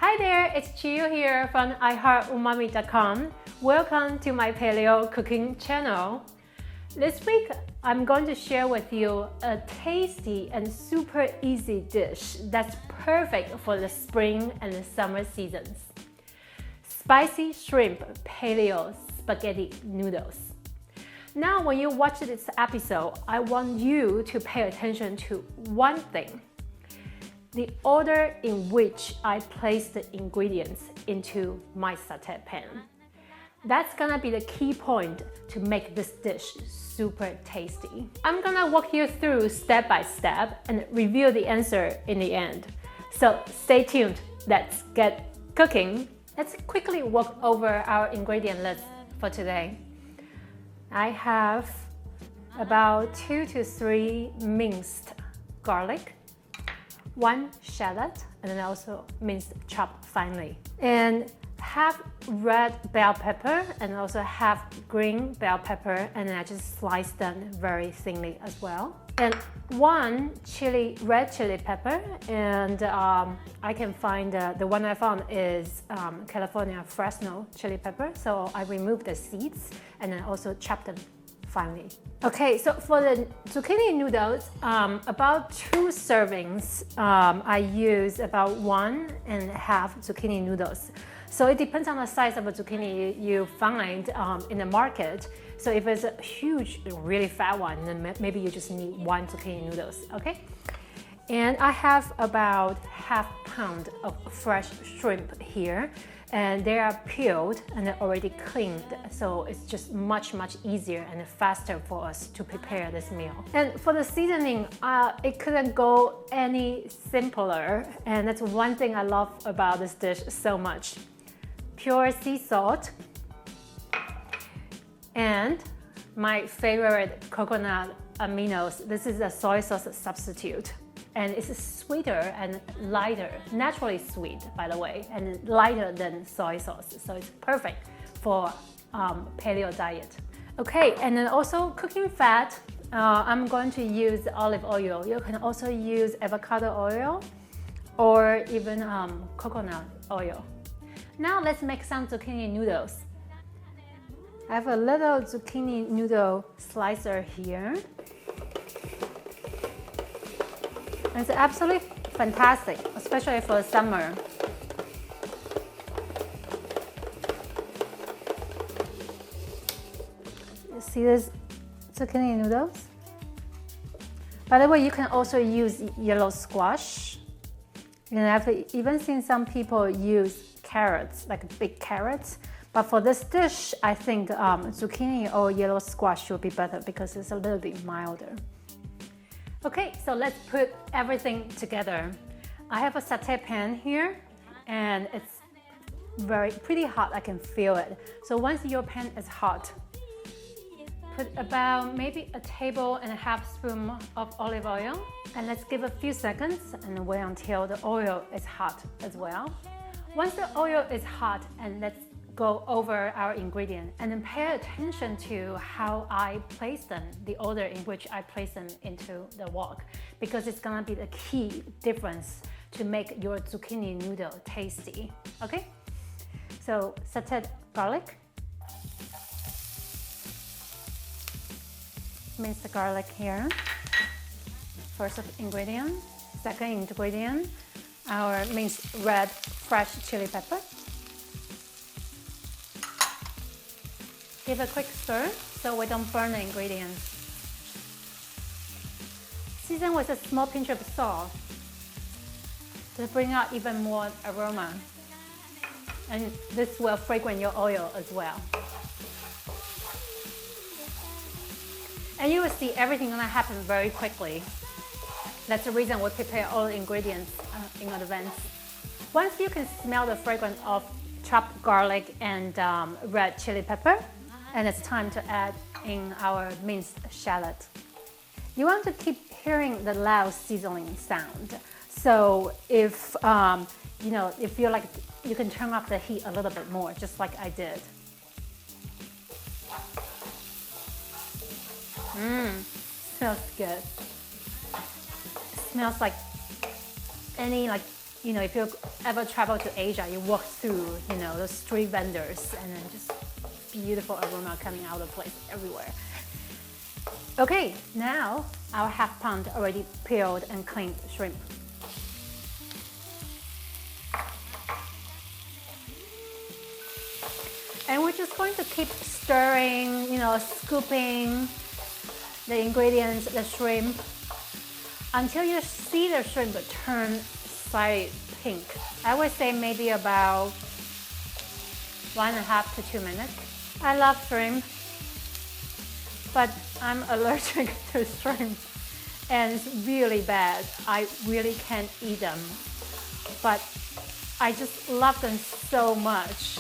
Hi there, it's Chiyu here from iHeartUmami.com. Welcome to my Paleo cooking channel. This week, I'm going to share with you a tasty and super easy dish that's perfect for the spring and the summer seasons. Spicy shrimp paleo spaghetti noodles. Now, when you watch this episode, I want you to pay attention to one thing. The order in which I place the ingredients into my satay pan. That's gonna be the key point to make this dish super tasty. I'm gonna walk you through step by step and reveal the answer in the end. So stay tuned, let's get cooking. Let's quickly walk over our ingredient list for today. I have about 2 to 3 minced garlic, 1 shallot, and then also minced chopped finely, and half red bell pepper and also half green bell pepper, and then I just sliced them very thinly as well. And 1 red chili pepper, and I can find the one I found is California Fresno chili pepper, so I removed the seeds and then also chopped them finely. Okay, so for the zucchini noodles, about 2 servings, I use about 1.5 zucchini noodles. So it depends on the size of a zucchini you find in the market. So if it's a huge, really fat one, then maybe you just need 1 zucchini noodles, okay? And I have about ½ pound of fresh shrimp here, and they are peeled and they're already cleaned, so it's just much easier and faster for us to prepare this meal. And for the seasoning, it couldn't go any simpler, and that's one thing I love about this dish so much. Pure sea salt, and my favorite coconut aminos. This is a soy sauce substitute, and it's sweeter and lighter, naturally sweet by the way, and lighter than soy sauce, so it's perfect for paleo diet. Okay, and then also cooking fat, I'm going to use olive oil. You can also use avocado oil or even coconut oil. Now let's make some zucchini noodles. I have a little zucchini noodle slicer here. And it's absolutely fantastic, especially for summer. You see this zucchini noodles? By the way, you can also use yellow squash. And I've even seen some people use carrots, like big carrots. But for this dish, I think zucchini or yellow squash would be better because it's a little bit milder. Okay, so let's put everything together. I have a satay pan here, and it's pretty hot. I can feel it. So once your pan is hot, put about maybe 1.5 tablespoons of olive oil, and let's give a few seconds and wait until the oil is hot as well. Once the oil is hot, and let's go over our ingredients and then pay attention to how I place them, the order in which I place them into the wok, because it's gonna be the key difference to make your zucchini noodle tasty, okay? So sauteed garlic, minced garlic here, first ingredient. Second ingredient, our minced red fresh chili pepper. Give a quick stir so we don't burn the ingredients. Season with a small pinch of salt to bring out even more aroma. And this will fragrant your oil as well. And you will see everything gonna happen very quickly. That's the reason we prepare all the ingredients in advance. Once you can smell the fragrance of chopped garlic and red chili pepper, and it's time to add in our minced shallot. You want to keep hearing the loud sizzling sound. So if you feel like you can turn up the heat a little bit more, just like I did. Smells good. It smells like any if you ever travel to Asia, you walk through, the street vendors, and then just beautiful aroma coming out of the place everywhere. Okay, now our half pound already peeled and cleaned shrimp. And we're just going to keep stirring, scooping the ingredients, the shrimp, until you see the shrimp turn slightly pink. I would say maybe about 1.5 to 2 minutes. I love shrimp, but I'm allergic to shrimp, and it's really bad. I really can't eat them, but I just love them so much.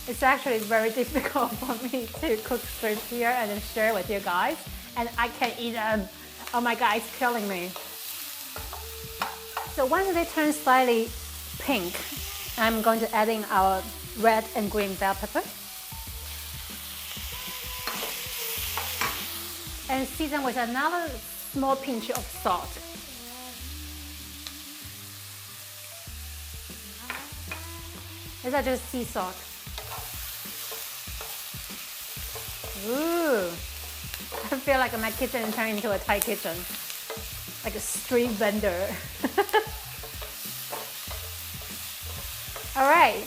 It's actually very difficult for me to cook shrimp here and then share with you guys, and I can't eat them. Oh my God, it's killing me. So once they turn slightly pink, I'm going to add in our red and green bell pepper. And season with another small pinch of salt. These are just sea salt. Ooh, I feel like my kitchen turned into a Thai kitchen, like a street vendor. All right,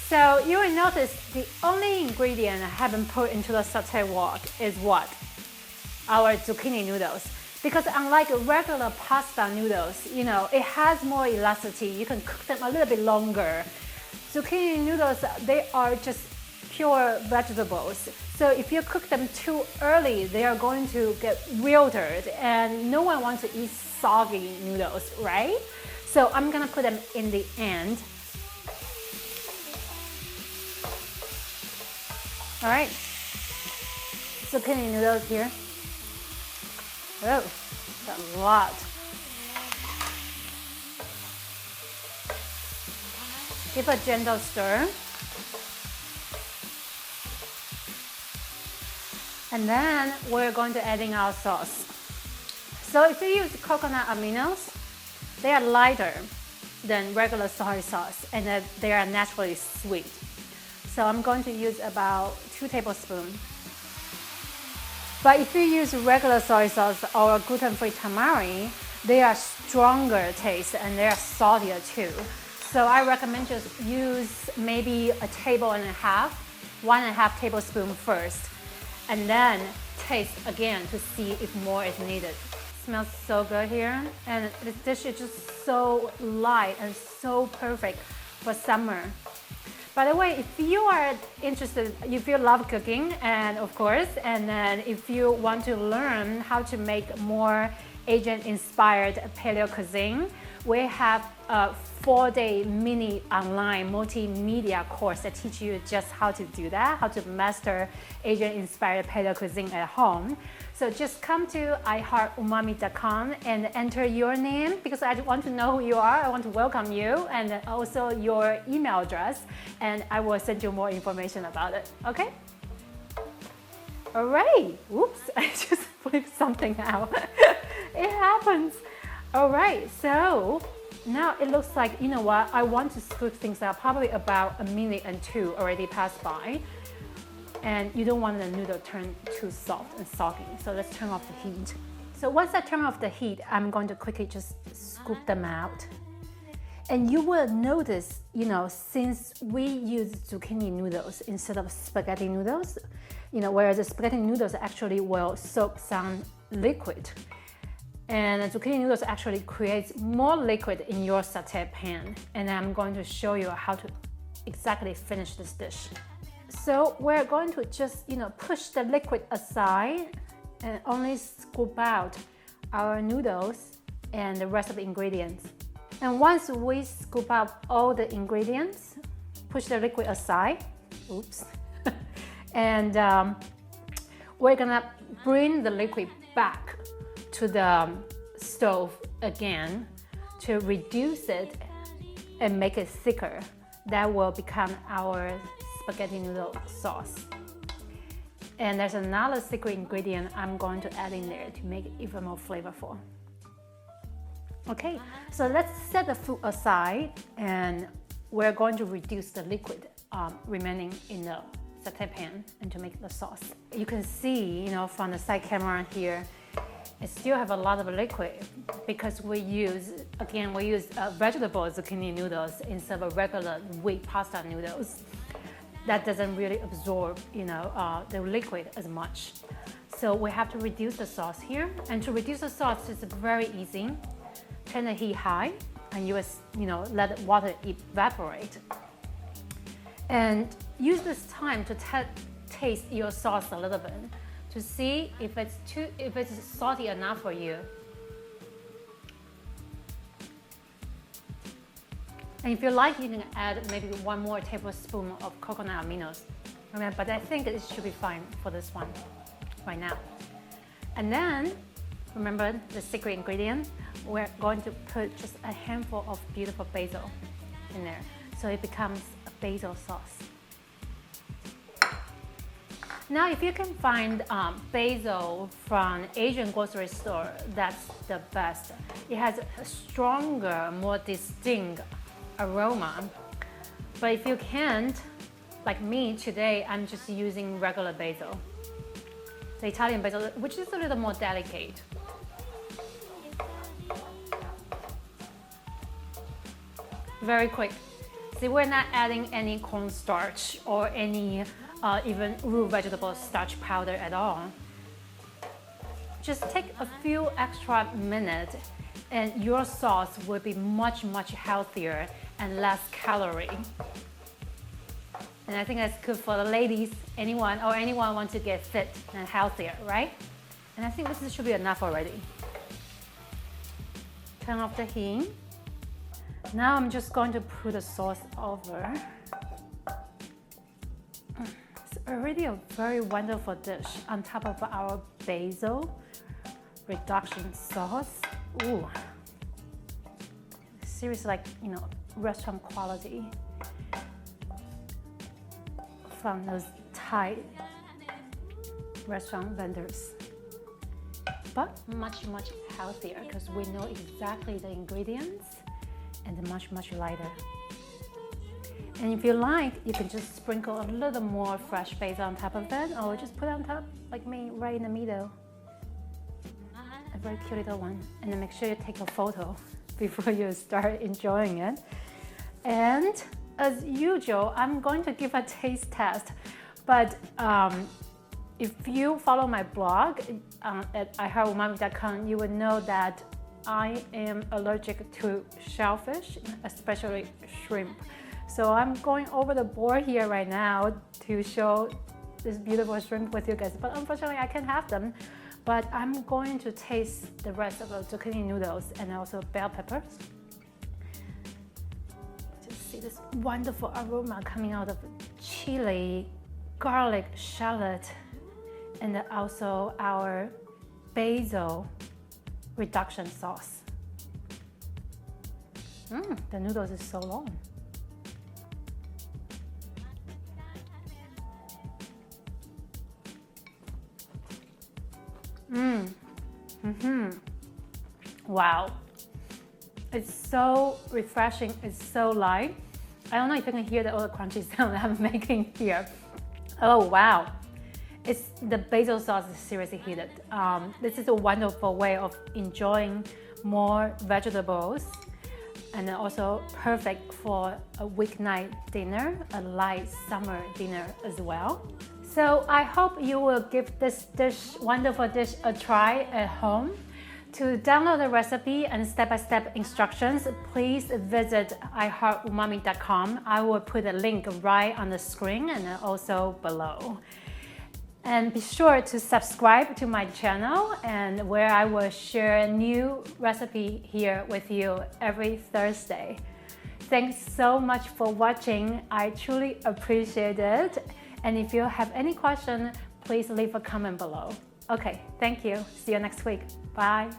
so you will notice the only ingredient I haven't put into the sauté wok is what? Our zucchini noodles. Because unlike regular pasta noodles, it has more elasticity. You can cook them a little bit longer. Zucchini noodles, they are just pure vegetables. So if you cook them too early, they are going to get wilted, and no one wants to eat soggy noodles, right? So I'm gonna put them in the end. All right, zucchini noodles here. Oh, that's a lot. Give a gentle stir. And then we're going to add in our sauce. So if you use coconut aminos, they are lighter than regular soy sauce, and they are naturally sweet. So I'm going to use about 2 tablespoons. But if you use regular soy sauce or gluten-free tamari, they are stronger taste and they are saltier too. So I recommend just use maybe 1.5 tablespoons first, and then taste again to see if more is needed. Smells so good here, and this dish is just so light and so perfect for summer. By the way, if you are interested, if you love cooking, and of course, and then if you want to learn how to make more Asian-inspired paleo cuisine, we have a 4-day mini online multimedia course that teaches you just how to do that, how to master Asian-inspired paleo cuisine at home. So just come to iheartumami.com and enter your name, because I want to know who you are. I want to welcome you, and also your email address, and I will send you more information about it, okay? All right, whoops, I just flipped something out. It happens. All right, so now it looks like, you know what, I want to scoop things out. Probably about 1 minute and 2 already passed by. And you don't want the noodle turn too soft and soggy. So let's turn off the heat. So once I turn off the heat, I'm going to quickly just scoop them out. And you will notice, since we use zucchini noodles instead of spaghetti noodles, whereas the spaghetti noodles actually will soak some liquid. And the zucchini noodles actually creates more liquid in your sauté pan. And I'm going to show you how to exactly finish this dish. So we're going to just, push the liquid aside and only scoop out our noodles and the rest of the ingredients. And once we scoop out all the ingredients, push the liquid aside, oops, and we're gonna bring the liquid back to the stove again to reduce it and make it thicker. That will become our spaghetti noodle sauce. And there's another secret ingredient I'm going to add in there to make it even more flavorful. Okay, so let's set the food aside and we're going to reduce the liquid remaining in the satay pan and to make the sauce. You can see, from the side camera here, it still have a lot of liquid because we use vegetable zucchini noodles instead of regular wheat pasta noodles. That doesn't really absorb, the liquid as much. So we have to reduce the sauce here. And to reduce the sauce, it's very easy. Turn the heat high and let the water evaporate. And use this time to taste your sauce a little bit to see if it's salty enough for you. And if you like, you can add maybe 1 more tablespoon of coconut aminos. But I think it should be fine for this one right now. And then, remember the secret ingredient? We're going to put just a handful of beautiful basil in there, so it becomes a basil sauce. Now, if you can find basil from Asian grocery store, that's the best. It has a stronger, more distinct aroma. But if you can't, like me today, I'm just using regular basil, the Italian basil, which is a little more delicate. Very quick. See, we're not adding any cornstarch or any even root vegetable starch powder at all. Just take a few extra minutes and your sauce will be much, much healthier and less calorie. And I think that's good for the ladies, anyone wants to get fit and healthier, right? And I think this should be enough already. Turn off the heat. Now I'm just going to put the sauce over. It's already a very wonderful dish on top of our basil reduction sauce. Ooh, seriously, like, restaurant quality from those Thai restaurant vendors. But much, much healthier because we know exactly the ingredients and much, much lighter. And if you like, you can just sprinkle a little more fresh basil on top of it, or just put it on top, like me, right in the middle. A very cute little one. And then make sure you take a photo before you start enjoying it. And as usual, I'm going to give a taste test, but if you follow my blog at iheartumami.com, you would know that I am allergic to shellfish, especially shrimp. So I'm going over the board here right now to show this beautiful shrimp with you guys, but unfortunately I can't have them. But I'm going to taste the rest of the zucchini noodles and also bell peppers. Just see this wonderful aroma coming out of chili, garlic, shallot, and also our basil reduction sauce. The noodles is so long. Wow, it's so refreshing, it's so light. I don't know if you can hear all the crunchy sound that I'm making here. Oh wow, the basil sauce is seriously heated. This is a wonderful way of enjoying more vegetables, and also perfect for a weeknight dinner, a light summer dinner as well. So I hope you will give this wonderful dish a try at home. To download the recipe and step-by-step instructions, please visit iheartumami.com. I will put a link right on the screen and also below. And be sure to subscribe to my channel, and where I will share a new recipe here with you every Thursday. Thanks so much for watching. I truly appreciate it. And if you have any question, please leave a comment below. Okay, thank you. See you next week. Bye.